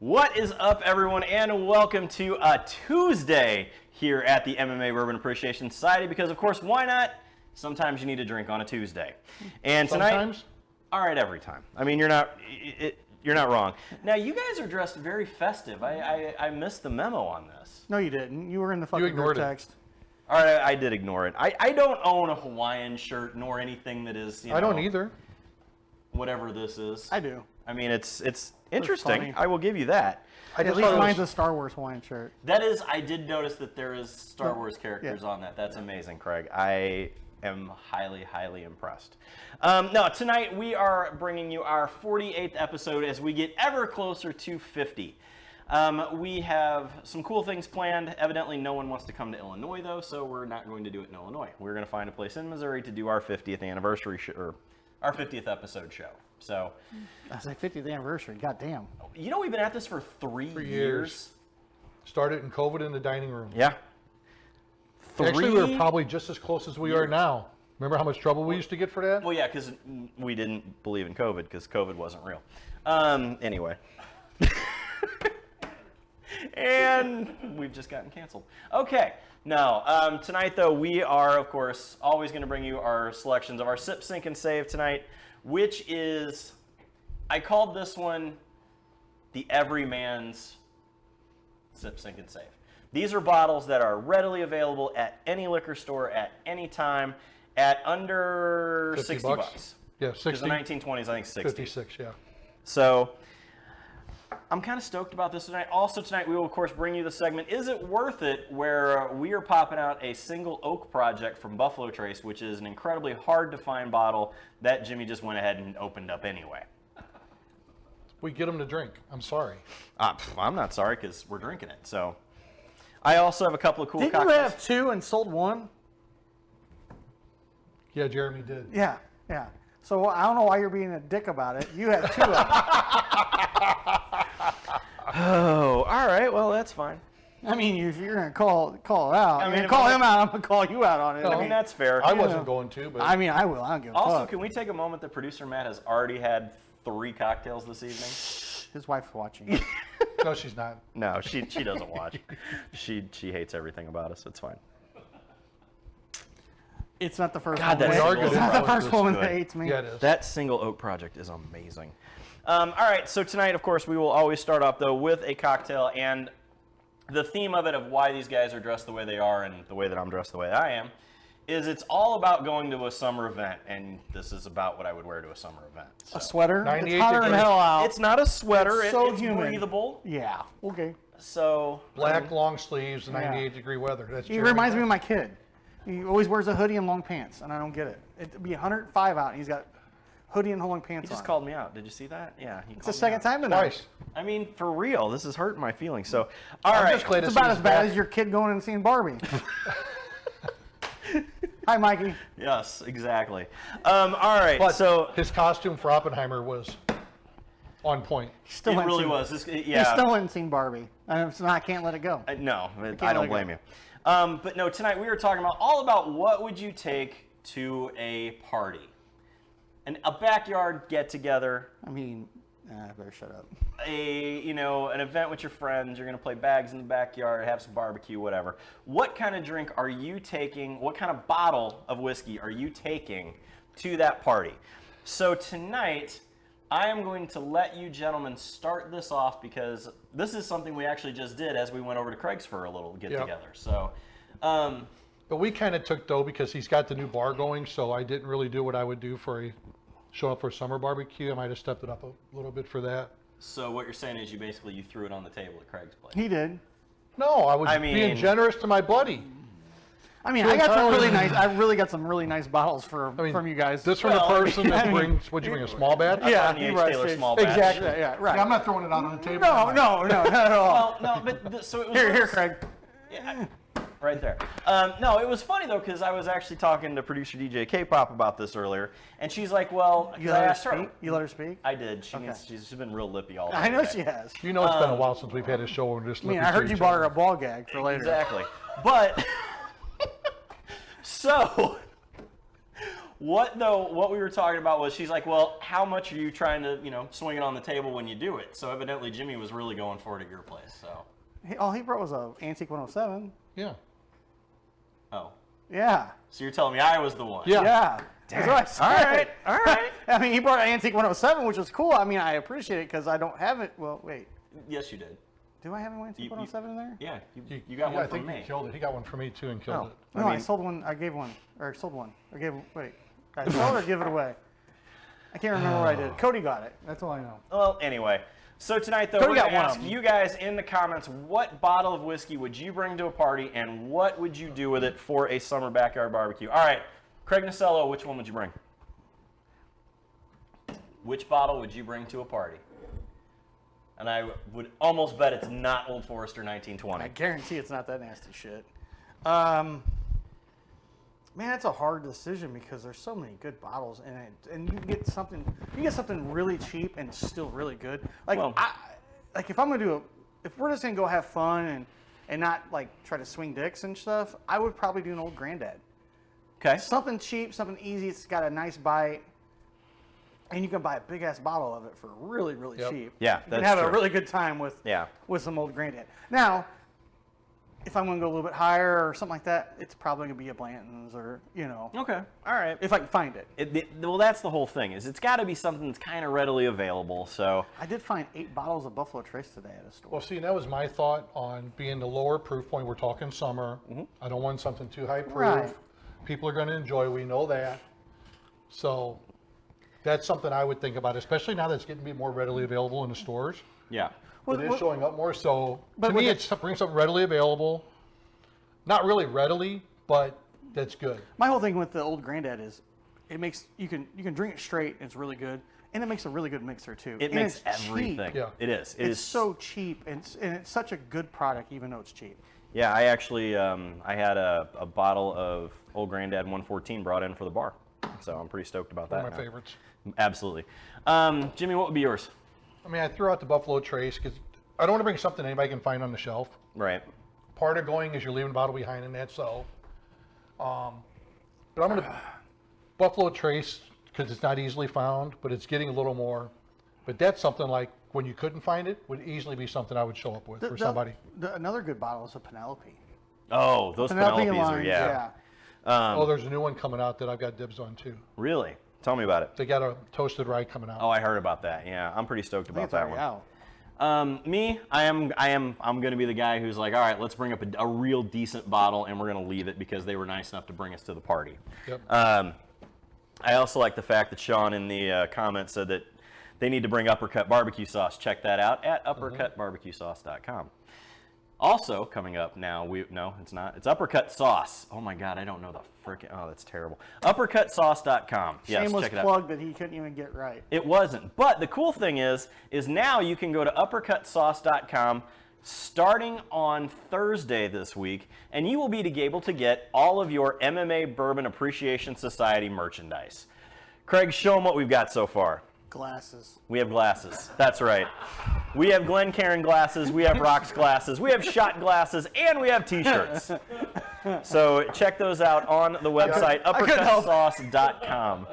What is up, everyone, and welcome to a Tuesday here at the MMA Bourbon Appreciation Society, because, of course, why not? Sometimes you need a drink on a Tuesday. And tonight, sometimes? All right, every time. I mean, you're not wrong. Now, you guys are dressed very festive. I missed the memo on this. No, you didn't. You were in the fucking group text. All right, I did ignore it. I don't own a Hawaiian shirt nor anything that is, I don't either. Whatever this is. I do. I mean, it's interesting. funny. I will give you that. At least mine's a Star Wars Hawaiian shirt. That is, I did notice that there is Star Wars characters on that. That's amazing, Craig. I am highly, highly impressed. Now, tonight we are bringing you our 48th episode as we get ever closer to 50. We have some cool things planned. Evidently, no one wants to come to Illinois, though, so we're not going to do it in Illinois. We're going to find a place in Missouri to do our 50th anniversary or our 50th episode show. So, that's my 50th anniversary. Goddamn. You know, we've been at this for three years. Started in COVID in the dining room. Yeah. Actually, we were probably just as close as we are now. Remember how much trouble we used to get for that? Well, yeah, because we didn't believe in COVID because COVID wasn't real. Anyway. And we've just gotten canceled. Okay. Now, tonight, though, we are, of course, always going to bring you our selections of our Sip, Sink, and Save tonight, which is, I called this one the Everyman's Sip, Sink, and Save. These are bottles that are readily available at any liquor store at any time at under 60 bucks. Yeah, 60. Because the 1920s, I think 60. 56, yeah. So I'm kind of stoked about this tonight. Also tonight, we will, of course, bring you the segment, Is It Worth It?, where we are popping out a single oak project from Buffalo Trace, which is an incredibly hard-to-find bottle that Jimmy just went ahead and opened up anyway. We get them to drink. I'm sorry. I'm not sorry, because we're drinking it. So I also have a couple of cool Didn't cocktails. you have two and sold one? Yeah, Jeremy did. Yeah. So I don't know why you're being a dick about it. You had two of them. Oh, all right. Well, that's fine. I mean, if you're going to call it out, I mean, call him out, I'm going to call you out on it. I mean, that's fair. I wasn't going to, but... I mean, I will. I don't give a Also, fuck. can we take a moment that producer Matt has already had 3 cocktails this evening? His wife's watching. No, she's not. No, she doesn't watch. She hates everything about us. It's fine. It's not the first God, woman. that It's not the first woman good. that hates me. Yeah, it is. That single oak project is amazing. All right, so tonight, of course, we will always start off, though, with a cocktail. And the theme of it, of why these guys are dressed the way they are and the way that I'm dressed the way that I am, is it's all about going to a summer event. And this is about what I would wear to a summer event. So. A sweater? 98 It's hotter than degrees. hell out. It's not a sweater. It's so it's humid. breathable. Yeah. Okay. So Black long sleeves, 98-degree weather. That's He Jeremy. reminds me of my kid. He always wears a hoodie and long pants, and I don't get it. It'd be 105 out, and he's got hoodie and long pants he just on. called me out. Did you see that? Yeah. It's the second time tonight. Twice. I mean, for real, this is hurting my feelings. So, all I'm right. just glad It's to see about his as bad back. as your kid going and seeing Barbie. Hi, Mikey. Yes, exactly. All right. But so his costume for Oppenheimer was on point. Still it hadn't really seen, was. This, He yeah. still hadn't seen Barbie. So I can't let it go. No, I let don't it blame go. you. But no, tonight we were talking about all about what would you take to a party, a backyard get together. I mean, I better shut up. An event with your friends. You're gonna play bags in the backyard, have some barbecue, whatever. What kind of drink are you taking? What kind of bottle of whiskey are you taking to that party? So tonight, I am going to let you gentlemen start this off because this is something we actually just did as we went over to Craig's for a little get together. So, But we kind of took though because he's got the new bar going, so I didn't really do what I would do for show up for a summer barbecue. I might have stepped it up a little bit for that. so what you're saying is you threw it on the table at Craig's place. He did. No, I was being generous to my buddy. I mean, I got some really nice. I really got some really nice bottles from you guys. This from the person that brings. What'd you bring? A small batch? Yeah, He he Taylor small batch. Exactly. Yeah, right. Yeah, I'm not throwing it out on the table. No, not at all. Well, no, but so it was Here, Craig. Yeah, right there. No, it was funny though because I was actually talking to producer DJ K-Pop about this earlier, and she's like, "Well, You I let her asked speak. You let her speak. I did. She Okay. needs, she's been real lippy all day. I know today. she has. You know, it's been a while since we've had a show where we're just. I mean, I heard you bought her a ball gag for later. Exactly. But so What we were talking about was she's like, well, how much are you trying to, swing it on the table when you do it? So evidently Jimmy was really going for it at your place. So. All he brought was a antique 107. Yeah. Oh. Yeah. So you're telling me I was the one? Yeah. Yeah. That's what I said. All right. I mean, he brought an antique 107, which was cool. I mean, I appreciate it because I don't have it. Well, wait. Yes, you did. Do I have an antique 107 in there? Yeah, you got one I think from me. he killed it. He got one from me too and killed it. No, I sold one. I gave one. Or sold one. I gave. Wait. I sold or give it away? I can't remember what I did. Cody got it. That's all I know. Well, anyway. So tonight, though, Cody we're going to got one ask of them. you guys in the comments, what bottle of whiskey would you bring to a party, and what would you do with it for a summer backyard barbecue? All right, Craig Nasello, which one would you bring? Which bottle would you bring to a party? And I would almost bet it's not Old Forester 1920. I guarantee it's not that nasty shit. Man, it's a hard decision because there's so many good bottles in it, and you can get something really cheap and still really good. Like, Well- if I'm gonna if we're just gonna go have fun and not like try to swing dicks and stuff, I would probably do an Old Granddad. Okay. Something cheap, something easy. It's got a nice bite, and you can buy a big ass bottle of it for really, really Yep. cheap. Yeah, you can that's have a true. really good time with some Old Granddad. Now, if I'm going to go a little bit higher or something like that, it's probably going to be a Blanton's or Okay. All right. if I can find it. Well, that's the whole thing. Is it's got to be something that's kind of readily available. So. I did find 8 bottles of Buffalo Trace today at a store. Well, see, that was my thought on being the lower proof point. We're talking summer. I don't want something too high proof. Right. People are going to enjoy. We know that. So that's something I would think about, especially now that's getting to be more readily available in the stores. Yeah. It is showing up more. So But to with me, it- it's bring something readily available. Not really readily, but that's good. My whole thing with the Old Granddad is it makes you can drink it straight. And it's really good, and it makes a really good mixer too. It And makes it's everything. cheap. Yeah. It is. It It's is so cheap, and it's such a good product, even though it's cheap. Yeah, I actually I had a bottle of Old Granddad 114 brought in for the bar, so I'm pretty stoked about that. One of my now. favorites. Absolutely. Jimmy, what would be yours? I mean, I threw out the Buffalo Trace because I don't want to bring something anybody can find on the shelf. Right. Part of going is you're leaving a bottle behind in that, so. But I'm going to Buffalo Trace because it's not easily found, but it's getting a little more. But that's something like when you couldn't find it would easily be something I would show up with for somebody. Another good bottle is a Penelope. Oh, those Penelopes are, lines, yeah. Oh, there's a new one coming out that I've got dibs on too. Really? Tell me about it. They got a toasted rye coming out. Oh, I heard about that. Yeah, I'm pretty stoked I think about it's that already one. out. I'm going to be the guy who's like, all right, let's bring up a real decent bottle, and we're going to leave it because they were nice enough to bring us to the party. Yep. I also like the fact that Sean in the comments said that they need to bring Uppercut Barbecue Sauce. Check that out at uppercutbarbecuesauce.com. Also coming up now, no, it's not. It's Uppercut Sauce. Oh my God, I don't know the frickin'. Oh, that's terrible. Uppercutsauce.com. Yes, Shameless check it out. plug that he couldn't even get right. It wasn't. But the cool thing is now you can go to uppercutsauce.com starting on Thursday this week, and you will be able to get all of your MMA Bourbon Appreciation Society merchandise. Craig, show them what we've got so far. Glasses. We have glasses. That's right. We have Glencairn glasses, we have Rocks glasses, we have shot glasses, and we have t-shirts. So check those out on the website, uppercutsauce.com.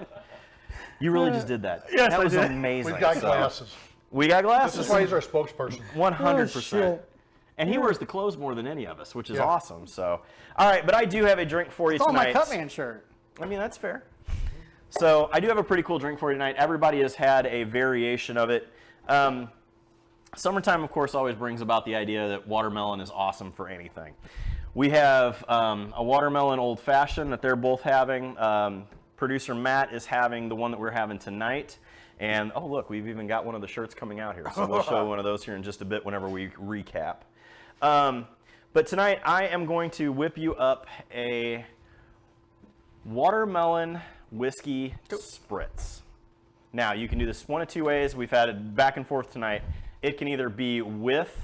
You really just did that. Yes, that I was did. amazing. We've got So, glasses. we got This glasses. is why he's our spokesperson. 100%. shit. And he wears the clothes more than any of us, which is Yeah. awesome. So, all right, but I do have a drink for you It's on my tonight. Cutman shirt. I mean, that's fair. So I do have a pretty cool drink for you tonight. Everybody has had a variation of it. Summertime, of course, always brings about the idea that watermelon is awesome for anything. We have a watermelon old fashioned that they're both having. Producer Matt is having the one that we're having tonight. And oh, look, we've even got one of the shirts coming out here. So we'll show one of those here in just a bit whenever we recap. But tonight I am going to whip you up a watermelon whiskey spritz. Now, you can do this one of two ways. We've had it back and forth tonight. It can either be with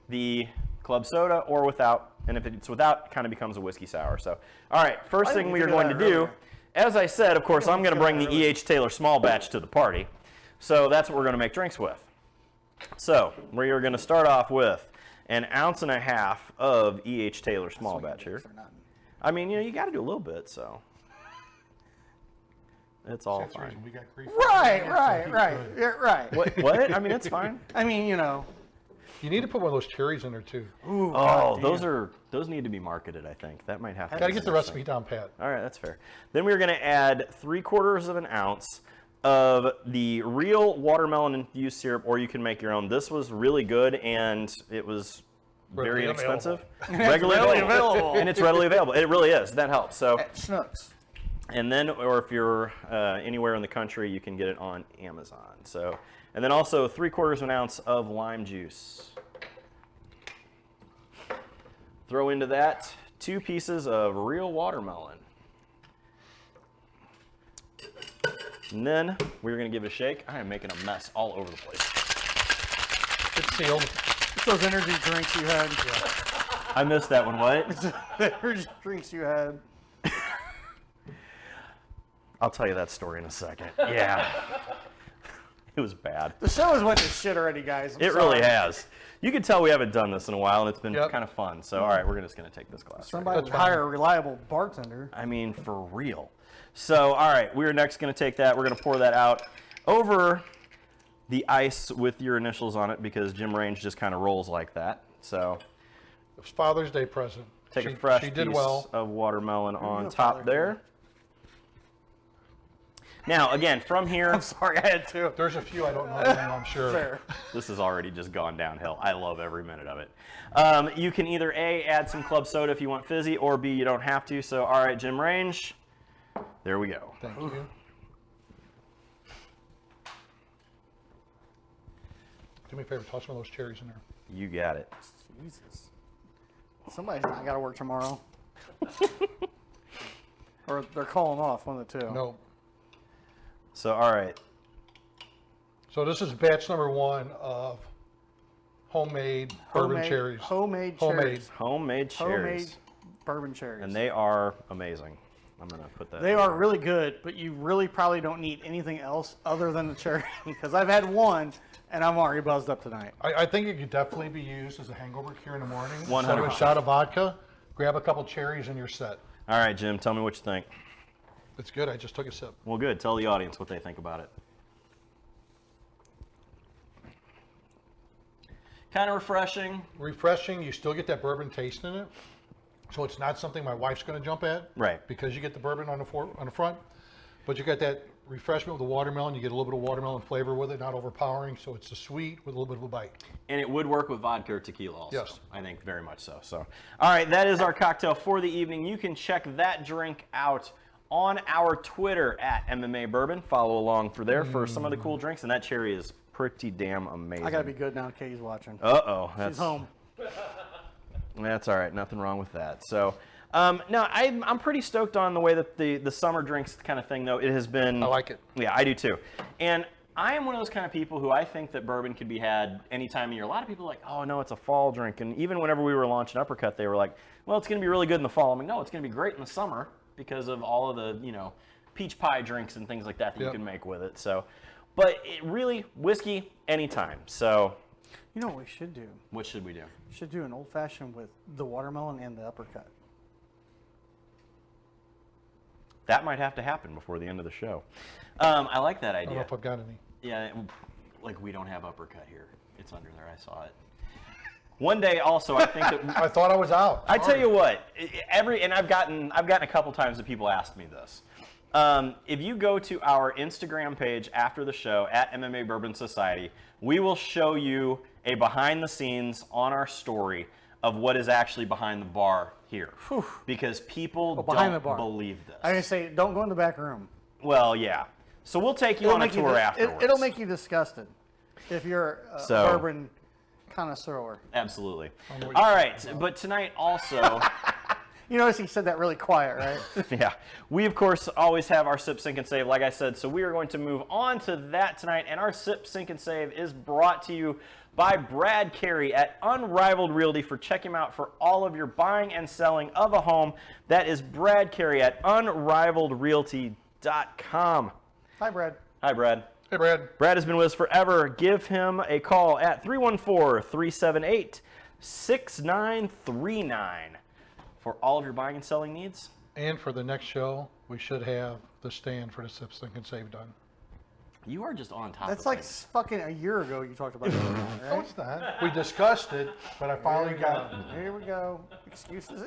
the club soda or without, and if it's without, it kind of becomes a whiskey sour. So, all right, first I thing didn't we are think of going to that do, earlier. as I said, of course, I'm going to bring the E.H. Taylor small batch to the party. So that's what we're going to make drinks with. So we are going to start off with an 1.5 ounces of E.H. Taylor small batch here. I mean, you got to do a little bit, so. It's all That's the fine. reason we got grief. Right, So right, he's right, good. yeah, right. What? I mean, it's fine. I mean, you know. You need to put one of those cherries in there too. Ooh, Oh, goddamn. those need to be marketed, I think. That might have to Got to be get the next recipe thing. down pat. All right, that's fair. Then we're going to add 3/4 of an ounce of the real watermelon infused syrup, or you can make your own. This was really good, and it was very Readily inexpensive. Readily available. And it's readily available. It really is. That helps. So, At Schnucks. and then, or if you're anywhere in the country, you can get it on Amazon. So, and then also 3/4 of an ounce of lime juice. Throw into that 2 pieces of real watermelon. And then we're going to give it a shake. I am making a mess all over the place. It's sealed. It's those energy drinks you had. I missed that one. What? The energy drinks you had. I'll tell you that story in a second. Yeah. It was bad. The show has went to shit already, guys. It really has. You can tell we haven't done this in a while, and it's been Yep. kind of fun. So, all right, we're just going to take this glass. Somebody That's would fine. hire a reliable bartender. I mean, for real. So, all right, we're next going to take that. We're going to pour that out over the ice with your initials on it because Jim Range just kind of rolls like that. So, It was Father's Day present. take she, a fresh She did piece well. of watermelon on go, top Father. there. Now, again, from here, I'm sorry, I had to. There's a few I don't know, the name, I'm sure. Fair. this has already just gone downhill. I love every minute of it. You can either A, add some club soda if you want fizzy, or B, you don't have to. So, all right, Jim Range, there we go. Thank you. Do me a favor, toss one of those cherries in there. You got it. Jesus. Somebody's not got to work tomorrow. Or they're calling off, one of the two. No. So, all right. So this is batch number 1 of homemade bourbon cherries. Homemade Homemade. cherries. Homemade cherries. Homemade bourbon cherries. And they are amazing. I'm going to put that. They are really good, but you really probably don't need anything else other than the cherry. Because I've had one, and I'm already buzzed up tonight. I think it could definitely be used as a hangover cure in the morning. 100%. So a shot of vodka, grab a couple cherries and you're set. All right, Jim, tell me what you think. It's good. I just took a sip. Well, good. Tell the audience what they think about it. Kind of refreshing. Refreshing. You still get that bourbon taste in it. So it's not something my wife's going to jump at. Right. Because you get the bourbon on the front. But you got that refreshment with the watermelon. You get a little bit of watermelon flavor with it, not overpowering. So it's a sweet with a little bit of a bite. And it would work with vodka or tequila also. Yes. I think very much so. So, all right, that is our cocktail for the evening. You can check that drink out on our Twitter at MMA Bourbon. Follow along for there for some of the cool drinks. And that cherry is pretty damn amazing. I got to be good now. Katie's watching. Uh-oh. She's home. That's all right. Nothing wrong with that. So, no, I'm pretty stoked on the way that the summer drinks kind of thing, though. It has been. I like it. Yeah, I do too. And I am one of those kind of people who I think that bourbon could be had any time of year. A lot of people are like, oh, no, it's a fall drink. And even whenever we were launching Uppercut, they were like, well, it's going to be really good in the fall. I'm like, no, it's going to be great in the summer because of all of the, peach pie drinks and things like that you Yep. can make with it. So, but it really, whiskey anytime. So, You know what we should do? what should we do? We should do an old fashioned with the watermelon and the uppercut. That might have to happen before the end of the show. I like that I don't know idea. if I've got any. Yeah, like we don't have Uppercut here. It's under there. I saw it. One day, also, I think that I thought I was out. I tell you what, and I've gotten a couple times that people ask me this. If you go to our Instagram page after the show at MMA Bourbon Society, we will show you a behind the scenes on our story of what is actually behind the bar here, because people behind don't the bar. believe this. I can say, don't go in the back room. Well, yeah. So we'll take you on a tour afterwards. It'll make you disgusted if you're a So- bourbon connoisseur. Absolutely. know what you're All right, but tonight also, You notice he said that really quiet, right? yeah, we of course always have our sip, sink, and save, like I said. So we are going to move on to that tonight, and our sip, sink, and save is brought to you by Brad Carey at Unrivaled Realty. Check him out for all of your buying and selling of a home. That is Brad Carey at unrivaledrealty.com. Hi, Brad. Hi, Brad. Hey, Brad. Brad has been with us forever. Give him a call at 314-378-6939 for all of your buying and selling needs. And for the next show, we should have the stand for the Sip, Sink, and Save done. You are just on top That's of like things. fucking a year ago you talked about that, No, right? it's not. We discussed it, but I finally got it. Here we go. Excuses.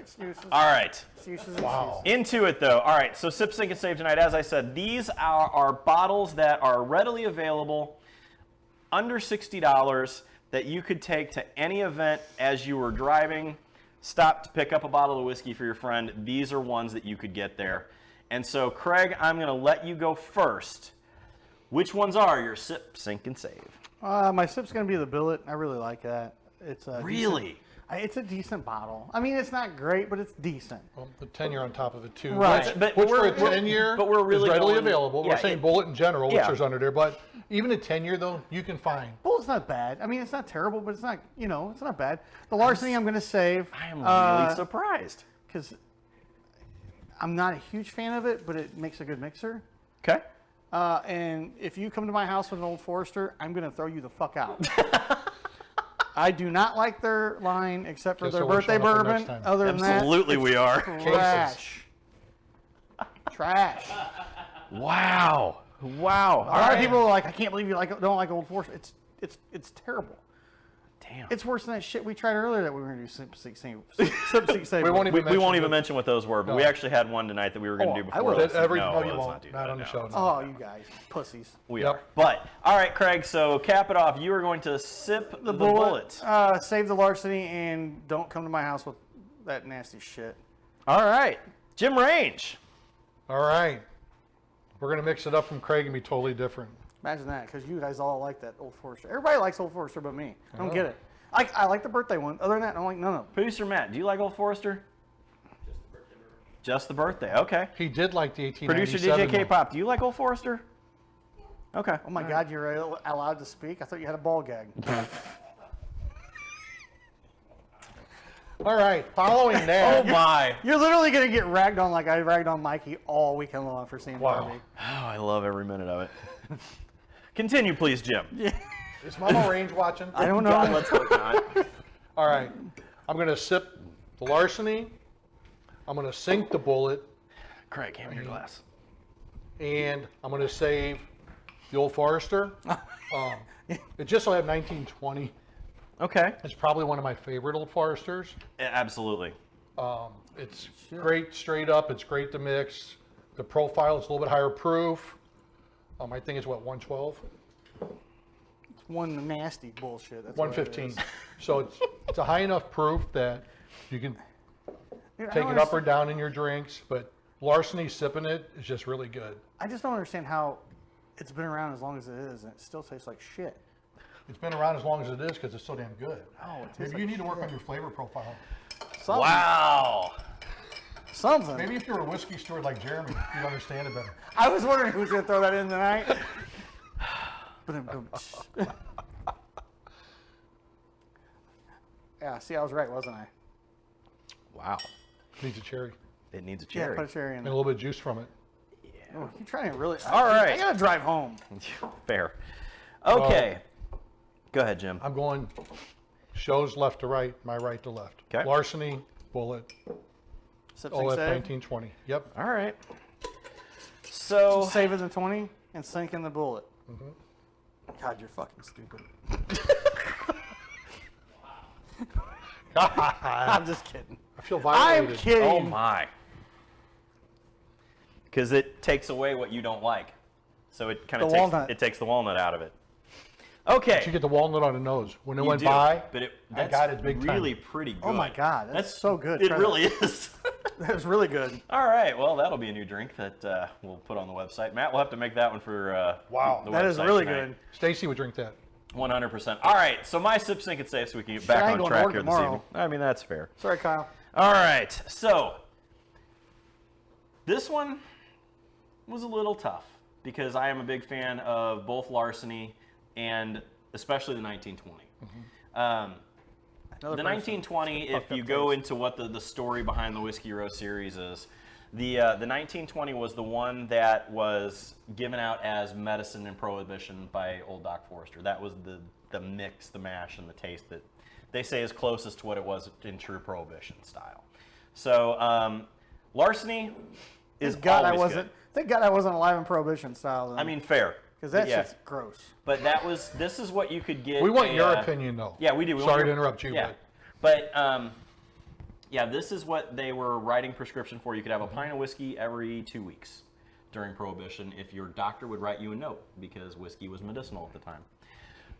All right. Excuses. Wow. Into it though. All right, so Sip, Sink, and Save tonight. As I said, these are bottles that are readily available, under $60, that you could take to any event as you were driving, stop to pick up a bottle of whiskey for your friend. These are ones that you could get there. And so, Craig, I'm going to let you go first. Which ones are your Sip, Sink, and Save? My sip's gonna be the billet. I really like that. It's a Really? It's a decent bottle. I mean, it's not great, but it's decent. Well, the 10-year on top of it too. Right. Which, But which for we're- a 10-year but we're really is readily going- available. yeah, We're saying bullet in general, which yeah. there's under there, but even a 10-year though, you can find. Bullet's not bad. I mean, it's not terrible, but it's not, it's not bad. The larceny I'm gonna save. I am really surprised. Because I'm not a huge fan of it, but it makes a good mixer. Okay. And if you come to my house with an Old Forester, I'm going to throw you the fuck out. I do not like their line except for Guess their I wish birthday I went for next bourbon. time. Other than Absolutely, we are. that, trash. Trash. Wow. Wow. A lot of people are like, I can't believe you don't like Old Forester. It's terrible. Damn. It's worse than that shit we tried earlier that we were going to do Sip, Sink, Save. We won't even We won't mention even mention what those were, but No. we actually had one tonight that we were going to do I before. will. this. That every, no, no, you let's won't. not do Not that, on the no. show. No. Oh, you guys, pussies. We Yep. are. But, all right, Craig, so cap it off. You are going to sip the bullet. Save the larceny and don't come to my house with that nasty shit. All right. Jim Range. All right. We're going to mix it up from Craig and be totally different. Imagine that, because you guys all like that Old Forester. Everybody likes Old Forester but me. I don't know. get it. I like the birthday one. Other than that, I don't like none of them. Producer Matt, do you like Old Forester? Just the birthday. Okay. He did like the 1897. Producer DJ though. K-Pop, do you like Old Forester? Okay. Oh my God, you're allowed to speak? I thought you had a ball gag. All right. Following that. Oh my. You're literally going to get ragged on like I ragged on Mikey all weekend long for seeing Wow. Barbie. Oh, I love every minute of it. Continue, please, Jim. Is Mama Range watching? I don't know. God, let's hope not. All right. I'm going to sip the larceny. I'm going to sink the bullet. Craig, hand me your glass. And I'm going to save the Old Forester. It just so I have 1920. Okay. It's probably one of my favorite Old Foresters. Absolutely. It's great straight up. It's great to mix. The profile is a little bit higher proof. I think it's what, 112? One nasty bullshit. That's what it 115. is. So it's a high enough proof that you can Dude, I take don't it up or understand- down in your drinks. But larceny sipping it is just really good. I just don't understand how it's been around as long as it is and it still tastes like shit. It's been around as long as it is because it's so damn good. Oh, it tastes Maybe like you need to work shit. on your flavor profile. Something. Wow. Something. Maybe if you were a whiskey steward like Jeremy, you'd understand it better. I was wondering who was going to throw that in tonight. Yeah, see, I was right, wasn't I? Wow. Needs a cherry It needs a Yeah, cherry. put a cherry in and a there. little bit of juice from it. Oh, you're trying to really. All right. I gotta drive home. Fair. Okay. Go ahead, Jim. I'm going shows left to right, my right to left. Okay. Larceny, bullet, Sip, OF sink, save. 1920. Yep. All right. So, Saving the 20 and sinking the bullet. Mm-hmm. God, you're fucking stupid. I'm just kidding. I feel I'm violated. kidding. oh my. Because it takes away what you don't like. So it kind of The takes walnut. it takes the walnut out of it. You Okay. get the walnut on the nose. When it You went do, by, but it, I that's got it big time. really pretty good. Oh my God, that's so good. It Try really that. is. That was really good. All right. Well, that'll be a new drink that we'll put on the website. Matt, we'll have to make that one for Wow. the That is website really tonight. good. Stacy would drink that. 100%. All right. So my sip, sink, and save so we can get Shit, back I ain't on going to track work here tomorrow. this evening. I mean, that's fair. Sorry, Kyle. All right. So this one was a little tough because I am a big fan of both larceny and especially the 1920. Another The person. 1920, if you go into what the story behind the Whiskey Row series is, the 1920 was the one that was given out as medicine in Prohibition by Old Doc Forster. That was the mix, the mash, and the taste that they say is closest to what it was in true Prohibition style. So larceny, is Thank God always I wasn't. good. Thank God I wasn't alive in Prohibition style. Then. I mean, fair. because that Yeah. shit's gross. But this is what you could get. We want your opinion, though. Yeah, we do. Sorry to interrupt you. Yeah. But yeah, this is what they were writing prescription for. You could have a pint of whiskey every 2 weeks during Prohibition if your doctor would write you a note, because whiskey was medicinal at the time.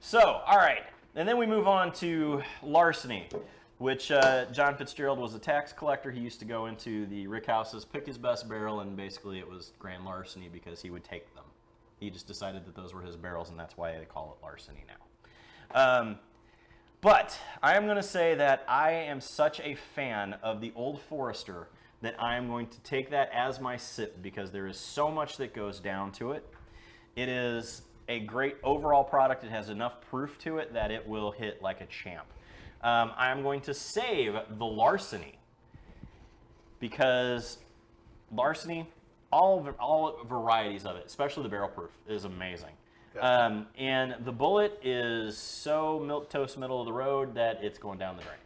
So, all right. And then we move on to larceny, which John Fitzgerald was a tax collector. He used to go into the rick houses, pick his best barrel, and basically it was grand larceny because he would take them. He just decided that those were his barrels, and that's why they call it larceny now. But I am going to say that I am such a fan of the Old Forester that I am going to take that as my sip because there is so much that goes down to it. It is a great overall product. It has enough proof to it that it will hit like a champ. I am going to save the larceny because larceny, all varieties of it, especially the barrel proof, is amazing. Yeah. And the bullet is so milquetoast middle of the road that it's going down the drain.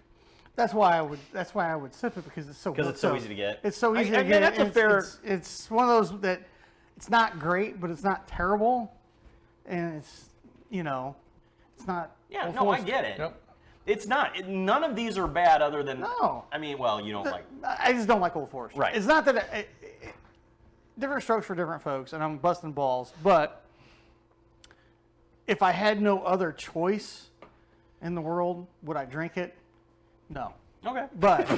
That's why I would sip it because it's so easy to get. It's so easy to get. That's a fair. It's one of those that it's not great, but it's not terrible, and it's it's not. Yeah, no, I get it. Yep. It's not. None of these are bad other than. No. I mean, well, you don't like. I just don't like Old Forester. Right. It's not that different strokes for different folks, and I'm busting balls, but if I had no other choice in the world, would I drink it? No. Okay. But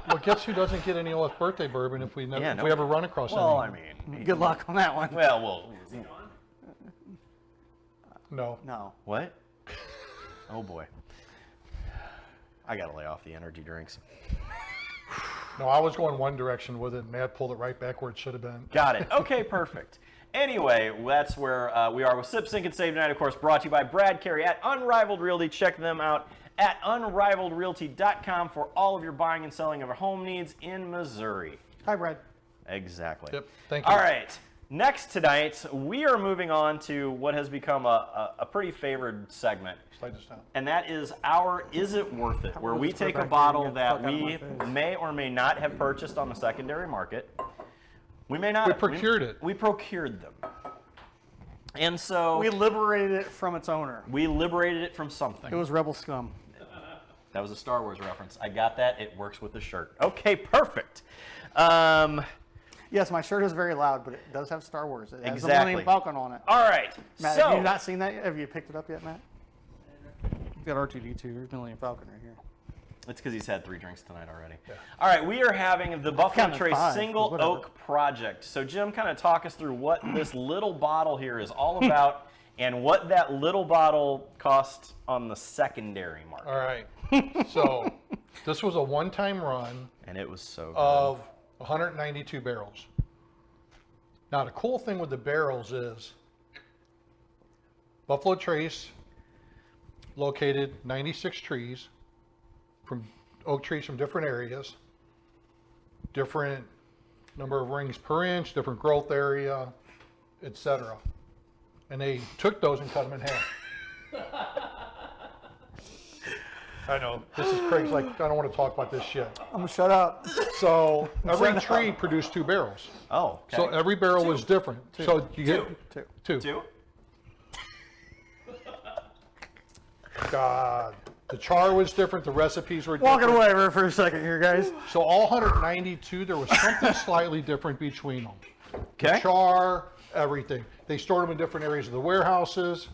well, guess who doesn't get any OF birthday bourbon if we ever run across any? Well, I mean, good luck on that one. Well. No. No. What? Oh boy. I gotta lay off the energy drinks. No, I was going one direction with it. Matt pulled it right back where it should have been. Got it. Okay, perfect. Anyway, that's where we are with Sip, Sync, and Save tonight. Of course, brought to you by Brad Carey at Unrivaled Realty. Check them out at unrivaledrealty.com for all of your buying and selling of your home needs in Missouri. Hi, Brad. Exactly. Yep. Thank you. All right. Next tonight, we are moving on to what has become a pretty favored segment. Slide this down. And that is our Is It Worth It, where we take a bottle that we may or may not have purchased on the secondary market. We may not. We procured it. We procured them. And so we liberated it from its owner. We liberated it from something. It was Rebel Scum. That was a Star Wars reference. I got that. It works with the shirt. Okay, perfect. Yes, my shirt is very loud, but it does have Star Wars. It has the Exactly. Millennium Falcon on it. All right. Matt, so, have you not seen that yet? Have you picked it up yet, Matt? You've got R2-D2. There's Millennium Falcon right here. It's because he's had 3 drinks tonight already. Yeah. All right, we are having the Buffalo Trace Single Oak Project. So, Jim, kind of talk us through what this little bottle here is all about and what that little bottle cost on the secondary market. All right. So, this was a one-time run. And it was so good. Of 192 barrels. Now, the cool thing with the barrels is Buffalo Trace located 96 trees, from oak trees from different areas, different number of rings per inch, different growth area, etc. And they took those and cut them in half. I know. This is Craig's like, I don't want to talk about this shit. I'm going to shut up. So every tree produced 2 barrels. Oh, okay. So every barrel was different. So you get two. God. The char was different. The recipes were different. Walking away for a second here, guys. So all 192, there was something slightly different between them. Okay. The char, everything. They stored them in different areas of the warehouses.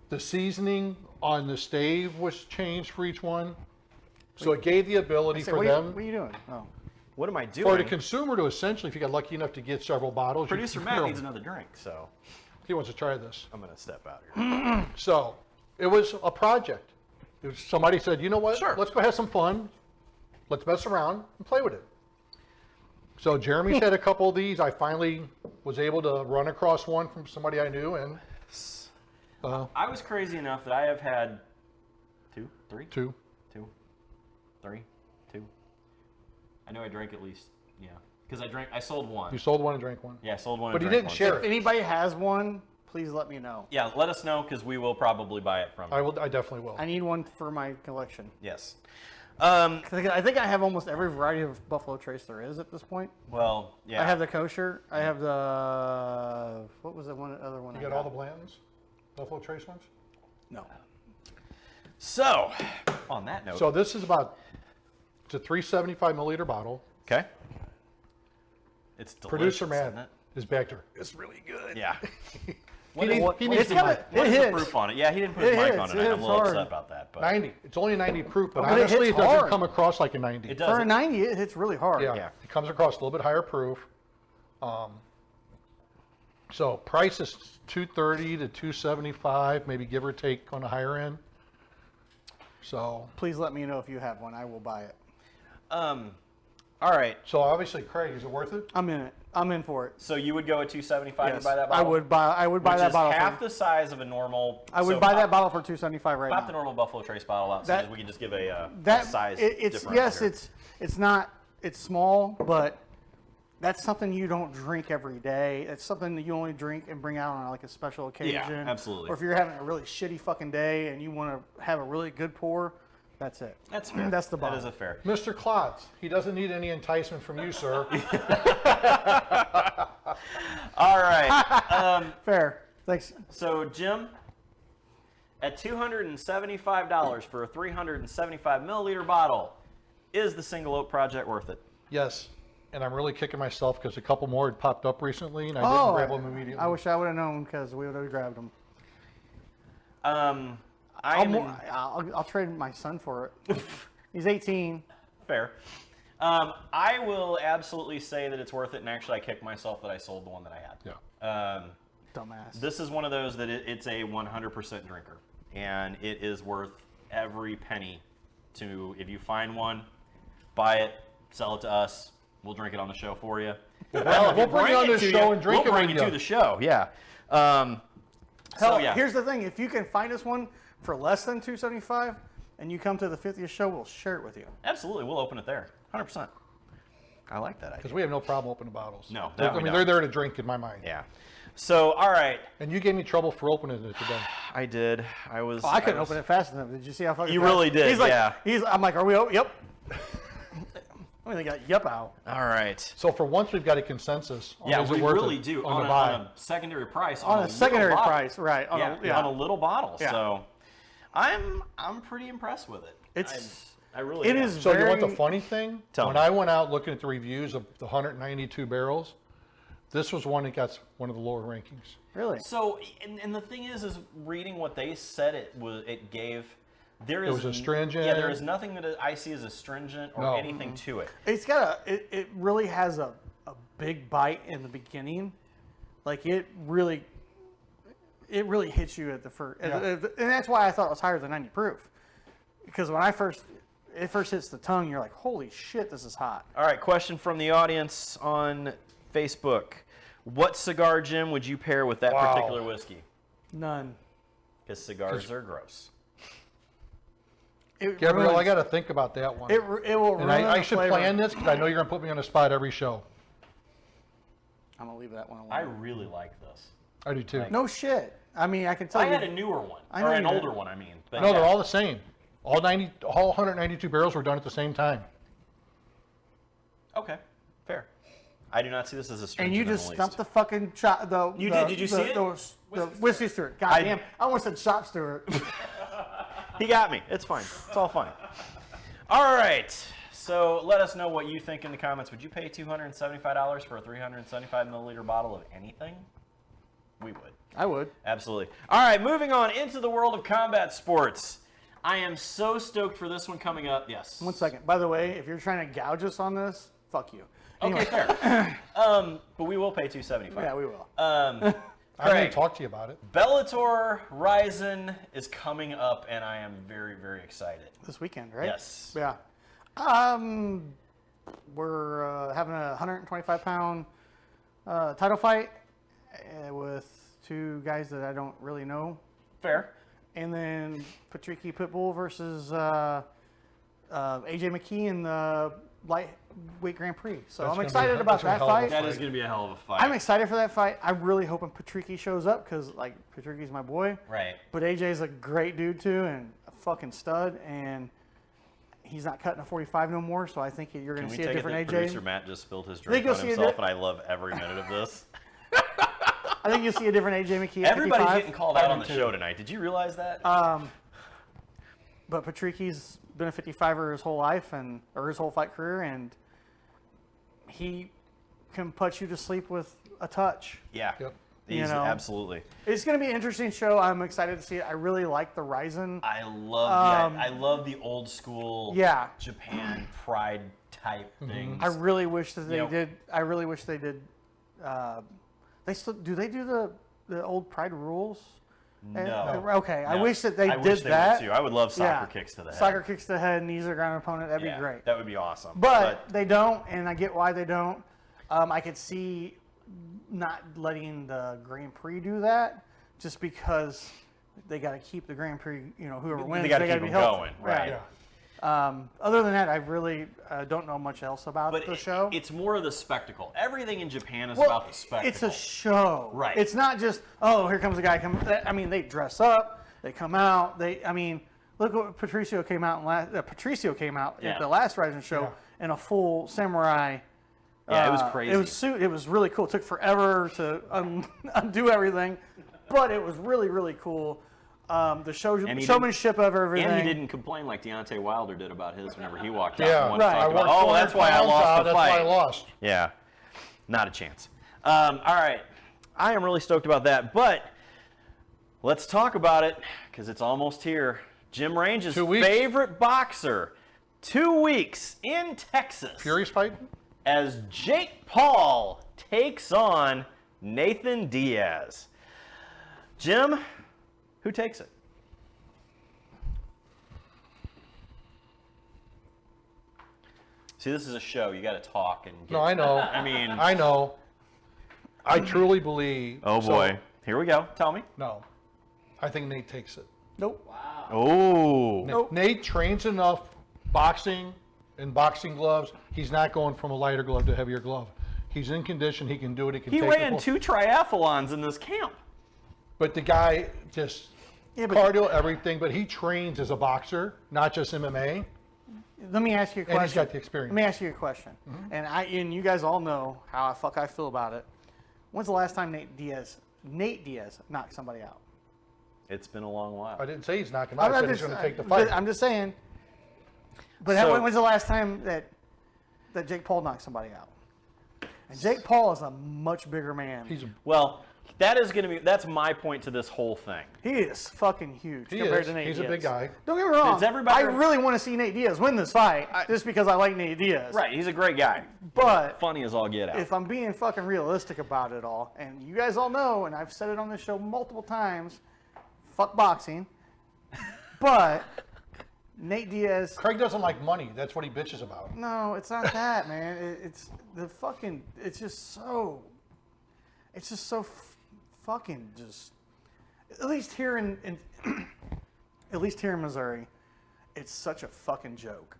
The seasoning on the stave was changed for each one. So it gave the ability for them. What are you doing? Oh. What am I doing? For the consumer to essentially, if you got lucky enough to get several bottles. Producer Matt needs another drink, so. He wants to try this. I'm going to step out here. So it was a project. Somebody said, you know what? Sure. Let's go have some fun. Let's mess around and play with it. So Jeremy's had a couple of these. I finally was able to run across one from somebody I knew, and I was crazy enough that I have had 2, 3? 2. 2, 3, 2. I know I drank at least, yeah. Because I sold one. You sold one and drank one. Yeah, I sold one But and he drank didn't one. share If it. anybody has one, please let me know. Yeah, let us know because we will probably buy it from you. I definitely will. I need one for my collection. Yes. I think I have almost every variety of Buffalo Trace there is at this point. Well, yeah. I have the kosher. I have the what was the other one? You got all the Blantons? Buffalo Trace ones? No. So, on that note. So this is it's a 375 milliliter bottle. Okay. It's delicious. Producer Matt isn't it? is back there. It's really good. Yeah. He needs What the is mic. the hits. proof on it? Yeah, he didn't put his It mic hits. on It tonight. I'm a hits little hard. upset about that. But 90. It's only 90 proof, but But it honestly, it hits doesn't hard. come across like a 90. It does. For a 90, it hits really hard. Yeah. Yeah. It comes across a little bit higher proof. So price is 230 to 275, maybe give or take on the higher end. So Please let me know if you have one. I will buy it. All right. so obviously, Craig, is it worth it? I'm in it. I'm in for it. So you would go at 275 Yes. to buy that I bottle? would buy. I would buy Which that is bottle. half For, the size of a normal. I would so buy pop- that bottle for 275 right Pop now. the normal Buffalo Trace bottle out so That- that we can just give a That size it's differential yes, here. it's not. It's small, but that's something you don't drink every day. It's something that you only drink and bring out on like a special occasion. absolutely. Or if you're having a really shitty fucking day and you want to have a really good pour, that's it. That's fair. That's the That bottle. is a fair. Mr. Klotz, he doesn't need any enticement from you, sir. All right. Fair. Thanks. So Jim, at $275 for a 375 milliliter bottle, is the Single Oak Project worth it? Yes. And I'm really kicking myself because a couple more had popped up recently, and I didn't grab them immediately. I wish I would have known because we would have grabbed them. I'll trade my son for it. He's 18. Fair. I will absolutely say that it's worth it, and actually I kicked myself that I sold the one that I had. Yeah. Dumbass. This is one of those that it's a 100% drinker, and it is worth every penny to, if you find one, buy it, sell it to us, we'll drink it on the show for you. Well, we'll bring it on the show and drink we'll it bring with it you. to the show, yeah. Hell, So, yeah. here's the thing. If you can find us one for less than 275 and you come to the 50th show, we'll share it with you. Absolutely, we'll open it there, 100%. I like that idea. Because we have no problem opening bottles. No, They're- no, I we mean, don't. they're there to drink in my mind. Yeah. So, all right, And you gave me trouble for opening it today. I did. I was. Oh, I couldn't was- open it fast enough. Did you see how fucking You fast? really did, He's like, yeah. I'm like, are we open? Yep. I mean, they got yep out. All right. So for once, we've got a consensus. On Yeah, is we it worth really it do. on On the a, buy. on a secondary price. On a little secondary bottle. price, right. On Yeah, on a little bottle. Yeah. So, I'm pretty impressed with it. I really it am. is So you want very- the funny thing? Tell when me. I went out looking at the reviews of the 192 barrels, this was one that got one of the lower rankings. Really? So, and the thing is reading what they said it gave. There is was astringent. Yeah, there is nothing that I see as astringent or No. anything to it. It's got it really has a big bite in the beginning. Like it really hits you at the first. Yeah. And that's why I thought it was higher than 90 proof. Because when it first hits the tongue, you're like, holy shit, this is hot. All right, question from the audience on Facebook. What cigar, Jim, would you pair with that Wow. particular whiskey? None. Because cigars are gross. It Gabrielle, ruins- I got to think about that one. It will ruin and I the should flavor. plan this because I know you're going to put me on the spot every show. I'm gonna leave that one alone. I really like this. I do too. No shit. I mean, I can tell I you. had a newer one, I or know an you did. older one, I mean. But No, yeah. they're all the same. All 192 barrels were done at the same time. Okay, fair. I do not see this as a stringent And you in the just least. stumped the fucking shot. You did? Did you see it? The whiskey steward. God damn. I almost said shop steward. He got me. It's fine. It's all fine. All right. So let us know what you think in the comments. Would you pay $275 for a 375 milliliter bottle of anything? We would. I would. Absolutely. All right, moving on into the world of combat sports. I am so stoked for this one coming up. Yes. 1 second. By the way, if you're trying to gouge us on this, fuck you. Okay, fair. But we will pay $275. Yeah, we will. I'm going Craig. to talk to you about it. Bellator Ryzen is coming up, and I am very, very excited. This weekend, right? Yes. Yeah. We're having a 125-pound title fight with two guys that I don't really know. Fair. And then Patricky Pitbull versus AJ McKee in the lightweight Grand Prix. So That's I'm gonna excited be- about that's gonna that be a hell of a fight. That is going to be a hell of a fight. I'm excited for that fight. I'm really hoping Patricky shows up because, like, Patricky's my boy. Right. But AJ's a great dude, too, and a fucking stud. And he's not cutting a 45 no more, so I think you're going Can to we see a take it different that AJ. producer Matt just spilled his think drink you'll on see a himself, di- and I love every minute of this. I think you'll see a different AJ McKee at Everybody's 55. getting called out on the show tonight. Did you realize that? But Patricki's been a 55er his whole life or his whole fight career, and he can put you to sleep with a touch. Yeah. Yep. He's absolutely. It's going to be an interesting show. I'm excited to see it. I really like the Ryzen. I love the old school Japan pride type things. I really wish that they You know- did. I really wish they did. They still do. They do the old pride rules. No. Okay. I No. wish that they I did wish they that. would too. I would love soccer Yeah. kicks to the head. Soccer kicks to the head, knees to the ground opponent. That'd be great. That would be awesome. But they don't, and I get why they don't. I could see not letting the Grand Prix do that, just because they got to keep the Grand Prix. Whoever wins, they got to gotta keep be them healthy. going, right? Yeah. Other than that, I really don't know much else about But the show. it's more of the spectacle. Everything in Japan is about the spectacle. It's a show, Right. It's not just here comes a guy. I mean, they dress up, they come out. Look what Patricio came out at the last Rising show in a full samurai. Yeah, it was crazy. It was really cool. It took forever to undo everything, but it was really, really cool. The showmanship of everything. And he didn't complain like Deontay Wilder did about his whenever he walked out. Yeah, and wanted to right. talk I about, worked that's why I 400 lost pounds the out, that's fight. why I lost. Yeah, not a chance. All right, I am really stoked about that, but let's talk about it because it's almost here. Jim Range's 2 weeks. favorite boxer, 2 weeks in Texas. Furious fight? As Jake Paul takes on Nathan Diaz. Jim, who takes it? See, this is a show. You got to talk and get. No, I know. I know. I truly believe. Oh boy, so- here we go. Tell me. No. I think Nate takes it. Nope. Oh. Nope. Nate trains enough boxing and boxing gloves. He's not going from a lighter glove to a heavier glove. He's in condition. He can do it. He can He take ran it. 2 triathlons in this camp. But the guy just but- cardio, everything. But he trains as a boxer, not just MMA. Let me ask you a question. And he's got the experience. Let me ask you a question. And you guys all know how I feel about it. When's the last time Nate Diaz knocked somebody out? It's been a long while. I didn't say he's not going to. I said he's going to take the fight. I'm just saying. But So- when's the last time that Jake Paul knocked somebody out? And Jake Paul is a much bigger man. Well, that's my point to this whole thing. He is fucking huge compared to Nate Diaz. He's a big guy. Don't get me wrong. Does everybody- I really want to see Nate Diaz win this fight just because I like Nate Diaz. Right, he's a great guy. But Funny as all get out. if I'm being fucking realistic about it all, and you guys all know, and I've said it on this show multiple times, fuck boxing. But Nate Diaz. Craig doesn't like money. That's what he bitches about. No, it's not that, man. It's the fucking. It's just so. It's just so fucking just. At least here in at least here in Missouri, it's such a fucking joke.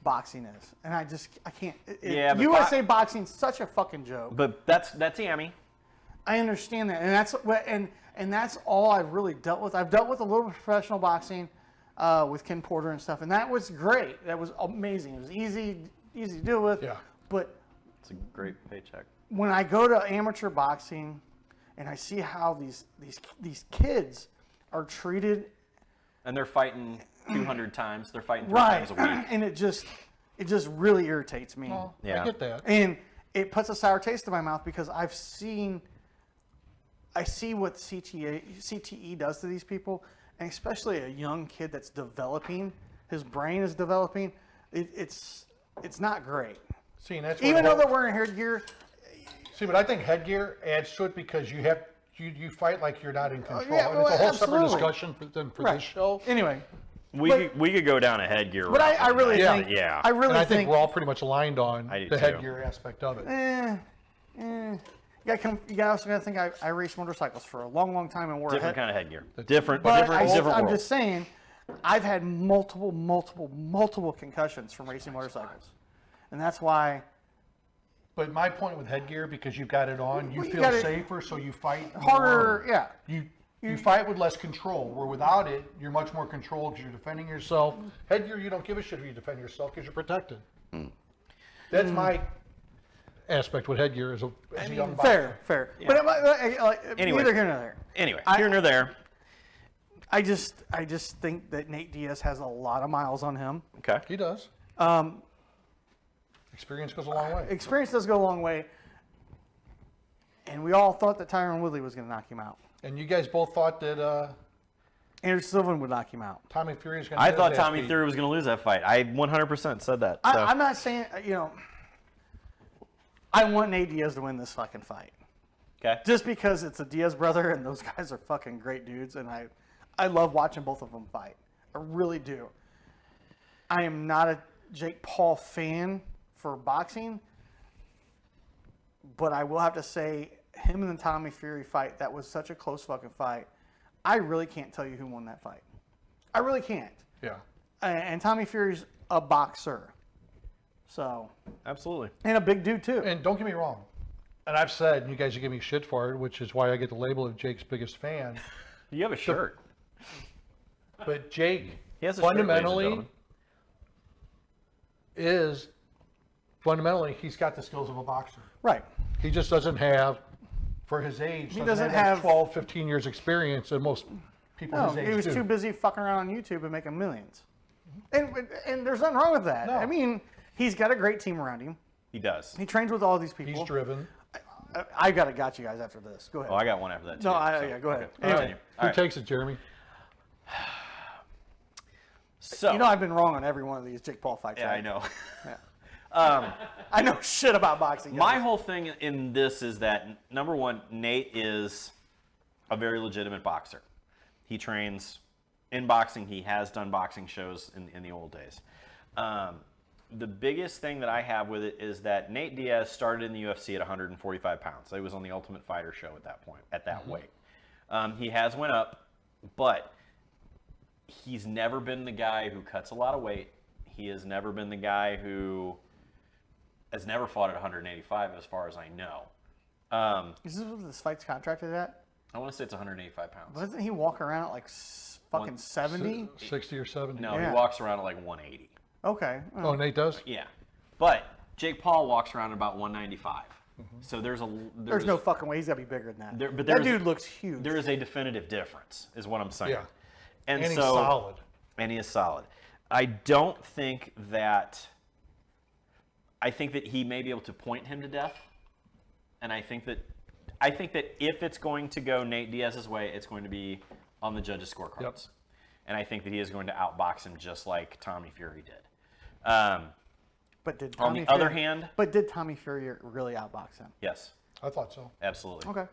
Boxing is, and I can't. Yeah, but USA boxing's such a fucking joke. But that's Yami. I understand that, and that's what and that's all I've really dealt with. I've dealt with a little bit of professional boxing with Ken Porter and stuff, and that was great. That was amazing. It was easy to deal with. Yeah. But It's a great paycheck. when I go to amateur boxing, and I see how these kids are treated, And they're fighting 200 times. They're fighting 3 right, times a week. and it just really irritates me. Well, Yeah. I get that. And it puts a sour taste in my mouth because I see what CTE does to these people, and especially a young kid that's developing, his brain is developing. It's not great. See, and that's Even what though they're wearing headgear, See, but I think headgear adds to it because you fight like you're not in control. yeah, and it's a whole separate absolutely. discussion for this show. Anyway, We could go down a headgear. but I really Yeah. think Yeah. I really And I think think we're all pretty much aligned on I do the too. headgear aspect of it. you also got to think I raced motorcycles for a long, long time and wore different a kind of headgear. Different But different I'm world. just saying, I've had multiple concussions from racing motorcycles, and that's why. But my point with headgear, because you've got it on, you Well, you feel gotta- safer, so you fight Harder, more. yeah. You You fight with less control, where without it, you're much more controlled because you're defending yourself. Headgear, you don't give a shit if you defend yourself because you're protected. That's my aspect with headgear as a young boxer. Fair. Yeah. But Anyway. neither here nor there. Anyway, here nor there. I just think that Nate Diaz has a lot of miles on him. Okay. He does. Experience goes a long way. Experience does go a long way. And we all thought that Tyron Woodley was going to knock him out. And you guys both thought that Anderson Silva would knock him out. Tommy Fury was going to I thought Tommy Fury was going to lose that fight. I 100% said that. So. I'm not saying, I want Nate Diaz to win this fucking fight. Okay. Just because it's a Diaz brother and those guys are fucking great dudes, and I love watching both of them fight. I really do. I am not a Jake Paul fan for boxing, but I will have to say, him and the Tommy Fury fight, that was such a close fucking fight. I really can't tell you who won that fight. I really can't. Yeah. And Tommy Fury's a boxer. So. Absolutely. And a big dude, too. And don't get me wrong. And I've said, and you guys are giving me shit for it, which is why I get the label of Jake's biggest fan. You have a shirt. But Jake, He has a shirt, ladies and fundamentally, he's got the skills of a boxer. Right. He just doesn't have, for his age, He doesn't have that 12, 15 years experience, and most people No, his age he was do. too busy fucking around on YouTube and making millions. And there's nothing wrong with that. No. I mean, he's got a great team around him. He does. He trains with all these people. He's driven. I got you guys after this. Go ahead. Oh, I got one after that, too. No, so- yeah, go ahead. Okay. Continue. All Who right. takes it, Jeremy? So, I've been wrong on every one of these Jake Paul fights. yeah, right? I know. I know shit about boxing. My guys. whole thing in this is that, number one, Nate is a very legitimate boxer. He trains in boxing. He has done boxing shows in the old days. The biggest thing that I have with it is that Nate Diaz started in the UFC at 145 pounds. He was on the Ultimate Fighter show at that point, at that weight. He has went up, but he's never been the guy who cuts a lot of weight. He has never been the guy who has never fought at 185 as far as I know. Is this what this fight's contracted at? I want to say it's 185 pounds. Doesn't he walk around at like fucking 70? 60 or 70? No, Yeah. he walks around at like 180. Okay. Oh, Nate does? Yeah. But Jake Paul walks around at about 195. So There's no fucking way he's got to be bigger than that. But that there's- dude looks huge. There is a definitive difference, is what I'm saying. Yeah. And And so, he's solid. And he is solid. I think that he may be able to point him to death. And I think that if it's going to go Nate Diaz's way, it's going to be on the judges' scorecards. Yep. And I think that he is going to outbox him just like Tommy Fury did. But did On Tommy the other Fury- hand, But did Tommy Fury really outbox him? yes, I thought so. absolutely. Okay.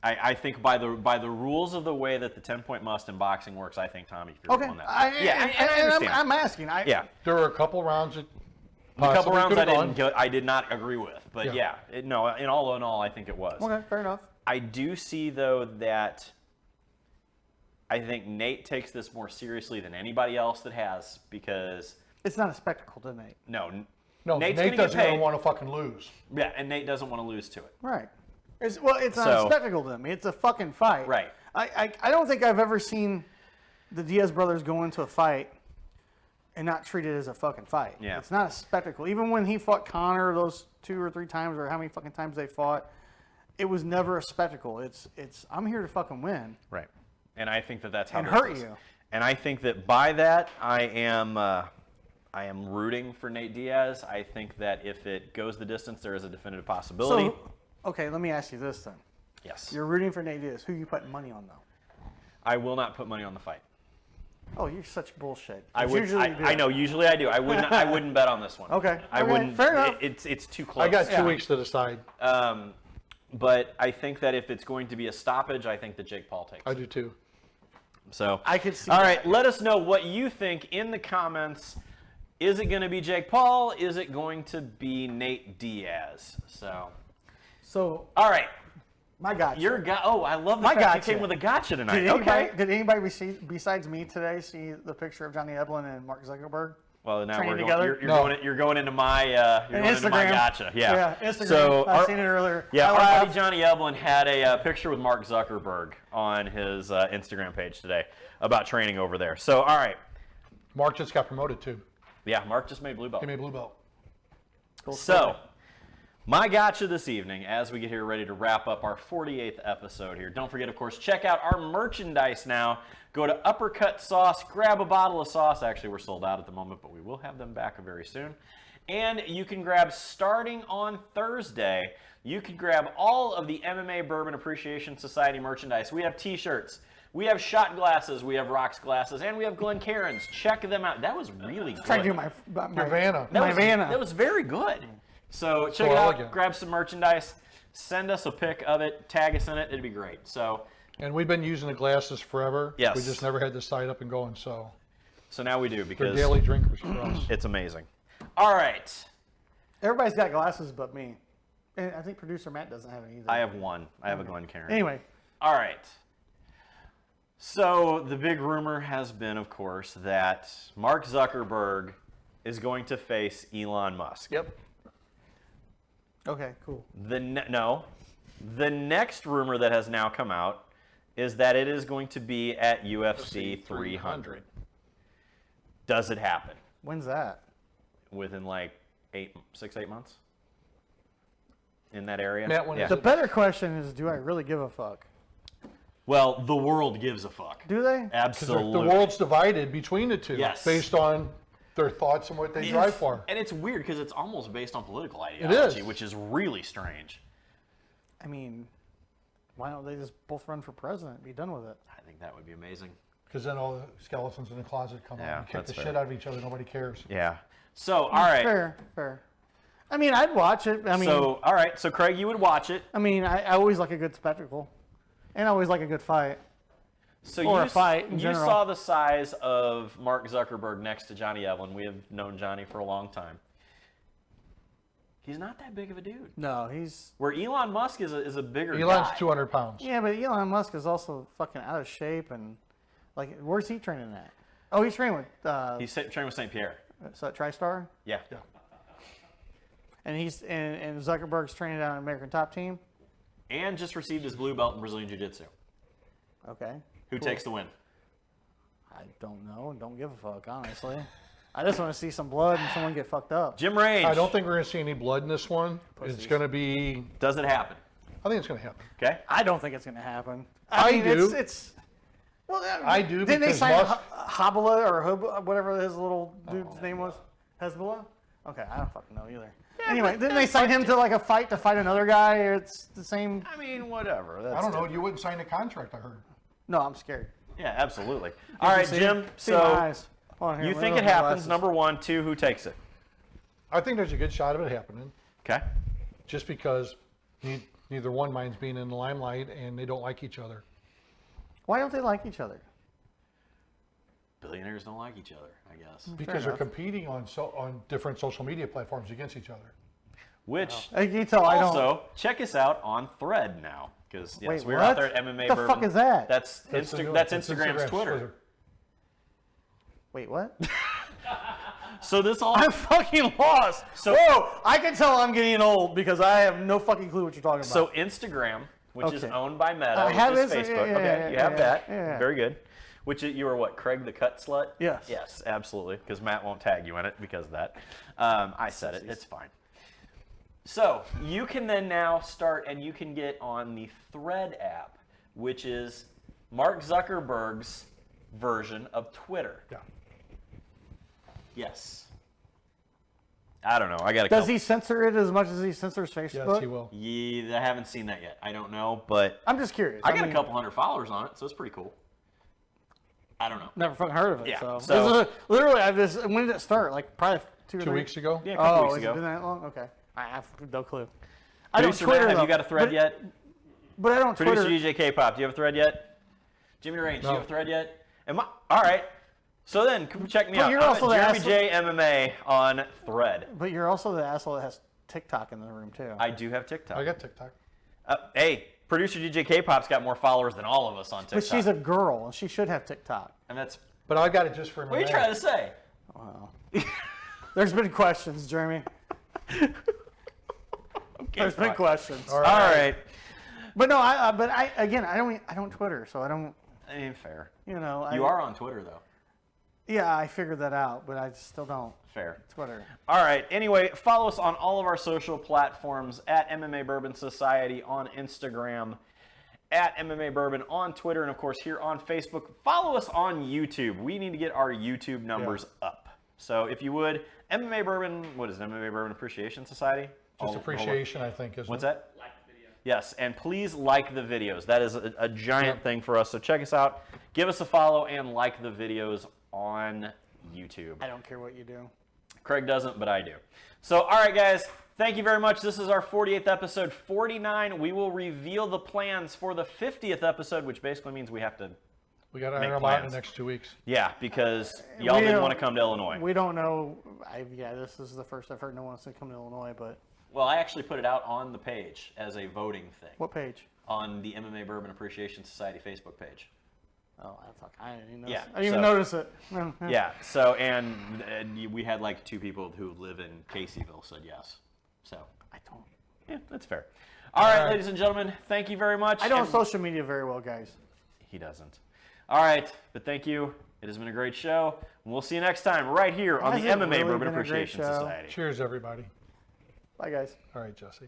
I think by the rules of the way that the 10-point must in boxing works, I think Tommy Fury Okay. won that. fight. And I understand. I'm asking. Yeah, There were a couple rounds that a couple possibly rounds could've gone. I did not agree with, but Yeah. in all, I think it was. Okay, fair enough. I do see though that I think Nate takes this more seriously than anybody else that has because It's not a spectacle to Nate. No, Nate's Nate gonna doesn't get even paid. want to fucking lose. Yeah, and Nate doesn't want to lose to it. Right. It's not a So- spectacle to me. It's a fucking fight. Right. I don't think I've ever seen the Diaz brothers go into a fight and not treat it as a fucking fight. Yeah. It's not a spectacle. Even when he fought Connor those 2 or 3 times or how many fucking times they fought, it was never a spectacle. It's I'm here to fucking win. Right. And I think that that's how And this hurt is. you. And I think that by that I am rooting for Nate Diaz. I think that if it goes the distance, there is a definitive possibility. So, okay, let me ask you this then. Yes. You're rooting for Nate Diaz. Who you putting money on though? I will not put money on the fight. Oh, you're such bullshit. I would. Usually you do. I know. Usually I do. I wouldn't. I wouldn't bet on this one. Okay. I Okay, wouldn't. fair enough. It's too close. I got 2 Yeah. weeks to decide. But I think that if it's going to be a stoppage, I think that Jake Paul takes. I it. do too. So I could see All that. right, let us know what you think in the comments. Is it going to be Jake Paul? Is it going to be Nate Diaz? So, All right, my gotcha. your guy. Oh, I love the My fact you gotcha. came with a gotcha tonight. Did anybody, Okay. did anybody besides me today see the picture of Johnny Eblin and Mark Zuckerberg? Well, now training we're together? going. You're going into my. You're going into my gotcha. Yeah. Yeah, Instagram. So I've seen it earlier. Yeah, I our laughed. buddy Johnny Eblin had a picture with Mark Zuckerberg on his Instagram page today about training over there. So, all right. Mark just got promoted too. Yeah, Mark just made blue belt. He made blue belt. Cool So, story. my gotcha this evening, as we get here ready to wrap up our 48th episode here. Don't forget, of course, check out our merchandise now. Go to Uppercut Sauce, grab a bottle of sauce. Actually, we're sold out at the moment, but we will have them back very soon. And you can grab, starting on Thursday, you can grab all of the MMA Bourbon Appreciation Society merchandise. We have t-shirts, we have shot glasses, we have rocks glasses, and we have Glencairns. Check them out. That was really good. Trying to do my Vanna. Vanna. That was very good. So check it out, grab some merchandise, send us a pic of it, tag us in it, it'd be great. So we've been using the glasses forever. Yes. We just never had the site up and going, so now we do, they're because daily drinkers for us. it's amazing. All right. Everybody's got glasses but me. And I think producer Matt doesn't have any either. I have one. I have a Glencairn. Anyway. All right. So the big rumor has been, of course, that Mark Zuckerberg is going to face Elon Musk. Yep. Okay, cool. The next rumor that has now come out is that it is going to be at UFC 300. Does it happen When's that? within like 6, 8 months? In that area? Matt, when is The it? better question is, do I really give a fuck? Well, the world gives a fuck. Do they? Absolutely. The world's divided between the two. Yes. Based on their thoughts and what they drive for. And it's weird because it's almost based on political ideology, which is really strange. I mean, why don't they just both run for president and be done with it? I think that would be amazing. Because then all the skeletons in the closet come Yeah, out and kick that's the fair. shit out of each other. Nobody cares. Yeah. So, all right. Fair. I mean, I'd watch it. I mean, So, all right. So, Craig, you would watch it. I always like a good spectacle. And I always like a good fight. So Or you, a fight in you general. saw the size of Mark Zuckerberg next to Johnny Eblin. We have known Johnny for a long time. He's not that big of a dude. No, he's... Where Elon Musk is a bigger Elon's guy. 200 pounds. Yeah, but Elon Musk is also fucking out of shape and... Like, where's he training at? Oh, he's training with... He's training with St. Pierre. so TriStar? Yeah. And and Zuckerberg's training down at American Top Team? And just received his blue belt in Brazilian Jiu-Jitsu. Okay. Who takes the win? I don't know. Don't give a fuck, honestly. I just want to see some blood and someone get fucked up. Jim Range. I don't think we're going to see any blood in this one. Pussies. It's going to be... Does it happen? I think it's going to happen. Okay. I don't think it's going to happen. I mean, do. It's well, I do Didn't they because sign Musk- Habala or whatever his little dude's name was? Hezbollah? Okay, I don't fucking know either. Anyway, didn't they sign him to like a fight to fight another guy? Or it's the same. I mean, whatever. That's I don't know. different. You wouldn't sign a contract, I heard. No, I'm scared. Yeah, absolutely. All right, See? Jim. See my So eyes. Hold on here, you let me think it open my happens? glasses. Number one. Two, who takes it? I think there's a good shot of it happening. Okay. Just because neither one minds being in the limelight and they don't like each other. Why don't they like each other? Billionaires don't like each other, I guess. Because they're enough. competing on different social media platforms against each other. Which You can tell I don't. also check us out on Thread now, because yes, Wait, we're what? out there at MMA The Bourbon. fuck is that? That's That's Instagram's Twitter. Wait, what? So this all I'm fucking lost. Whoa! I can tell I'm getting old because I have no fucking clue what you're talking about. so Instagram, which is Okay. owned by Meta, I have which is Insta- Facebook. yeah, Okay, yeah, you have yeah, that. yeah. Very good. Which you were what? Craig the Cut Slut? Yes. Yes, absolutely. Because Matt won't tag you in it because of that. I said it. It's fine. So you can then now start and you can get on the Thread app, which is Mark Zuckerberg's version of Twitter. Yeah. Yes. I don't know. I got a Does couple. he censor it as much as he censors Facebook? Yes, he will. Yeah, I haven't seen that yet. I don't know, but I'm just curious. I got mean, a couple hundred followers on it, so it's pretty cool. I don't know. Never fucking heard of it. Yeah, So, so- This is literally, when did it start? Like probably 2 or 2 3 weeks ago? Yeah, a couple Oh, weeks has ago. it been that long? Okay. I have no clue. I don't Producer Twitter Matt, have you though, got a thread but, yet? But I don't Producer Twitter. DJ K-Pop, do you have a thread yet? Jimmy Range, do you No. have a thread yet? All right. So then, come check me But out. you're I'm also at the Jeremy J MMA on Thread. But you're also the asshole that has TikTok in the room too. I do have TikTok. I got TikTok. Hey, producer DJ K-Pop's got more followers than all of us on TikTok. but she's a girl and she should have TikTok. and that's But I got it just for what are you trying to say? Wow. There's been questions, Jeremy. There's been questions. All right. But no, I don't Twitter, so I don't. I mean, fair. You know. You are on Twitter, though. Yeah, I figured that out, but I still don't. Fair. Twitter. All right. Anyway, follow us on all of our social platforms at MMA Bourbon Society on Instagram, at MMA Bourbon on Twitter, and of course here on Facebook. Follow us on YouTube. We need to get our YouTube numbers up. So if you would, MMA Bourbon, what is it? MMA Bourbon Appreciation Society? Just appreciation, I think, isn't What's it? that? Like the video. Yes, and please like the videos. That is a giant thing for us. So check us out. Give us a follow and like the videos on YouTube. I don't care what you do. Craig doesn't, but I do. So, all right, guys. Thank you very much. This is our 48th episode. 49. We will reveal the plans for the 50th episode, which basically means we have to. We got to make iron them out in plans. the next 2 weeks. Yeah, because y'all didn't want to come to Illinois. We don't know. This is the first I've heard no one wants to come to Illinois, but. Well, I actually put it out on the page as a voting thing. What page? On the MMA Bourbon Appreciation Society Facebook page. Oh, I didn't even notice. Yeah, I didn't even notice it. Yeah. So, and we had like 2 people who live in Caseyville said yes. So. I don't. Yeah, that's fair. All right, ladies and gentlemen, thank you very much. I don't social media very well, guys. He doesn't. All right, but thank you. It has been a great show. We'll see you next time right here on the Has it MMA really Bourbon been a great Appreciation show? Society. Cheers, everybody. Bye, guys. All right, Jesse.